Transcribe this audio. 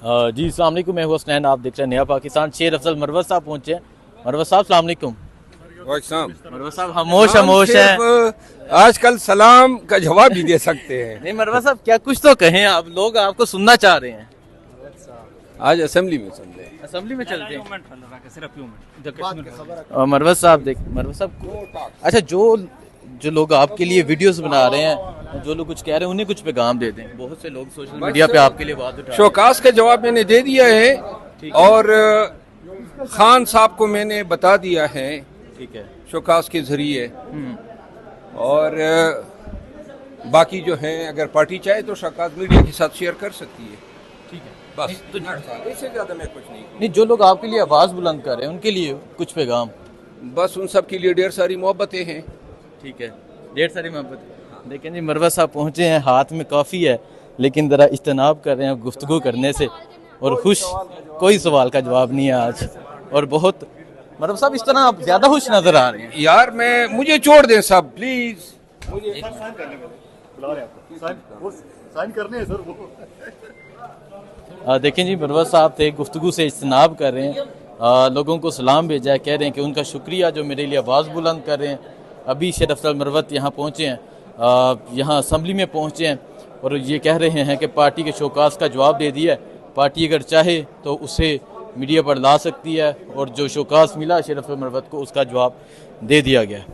जी अस्सलाम वालेकुम, मैं हूं हसनैन, आप देख रहे हैं नया पाकिस्तान। शेर अफजल मरवत साहब पहुंचे हैं। मरवत साहब अस्सलाम वालेकुम। मरवत साहब खामोश हैं। आजकल सलाम का जवाब भी दे सकते हैं। नहीं मरवत साहब, क्या कुछ तो कहें, आप लोग आपको सुनना चाह रहे हैं। आज असेंबली में सुन रहे हैं। असेंबली में चलते हैं। मरवत साहब मरवत साहब, अच्छा जो जो लोग आपके लिए वीडियोस बना रहे हैं, जो लोग कुछ कह रहे हैं, उन्हें कुछ पैगाम दे दें। बहुत से लोग सोशल मीडिया पे आपके लिए बात उठा रहे हैं। शोकास का जवाब मैंने दे दिया है और खान साहब को मैंने बता दिया है, ठीक है, शोकास के जरिए। और बाकी जो है, अगर पार्टी चाहे तो शोकास मीडिया के साथ शेयर कर सकती है। ठीक है, बस इससे ज्यादा मैं कुछ नहीं, जो लोग आपके लिए आवाज़ बुलंद कर रहे हैं उनके लिए कुछ पैगाम। बस उन सब के लिए ढेर सारी मोहब्बतें हैं। ठीक है, ढेर सारी मोहब्बत। देखें जी, मरवत साहब पहुँचे हैं, हाथ में काफ़ी है, लेकिन ज़रा इज्तनाब कर रहे हैं गुफ्तगू करने से। और खुश, कोई सवाल का जवाब नहीं है आज। और बहुत मरवत साहब, इस तरह आप ज़्यादा खुश नज़र आ रहे हैं। यार मुझे छोड़ दें सब प्लीज। देखें जी, मरवत साहब थे, गुफ्तगू से इज्तनाब कर रहे हैं। लोगों को सलाम भेजा है, कह रहे हैं कि उनका शुक्रिया जो मेरे लिए आवाज़ बुलंद कर रहे हैं। अभी शेर अफजल मरवत यहाँ पहुँचे हैं, यहाँ असम्बली में पहुँचे हैं और ये कह रहे हैं कि पार्टी के शोकास का जवाब दे दिया है। पार्टी अगर चाहे तो उसे मीडिया पर ला सकती है, और जो शोकास मिला शेर अफजल मरवत को, उसका जवाब दे दिया गया है।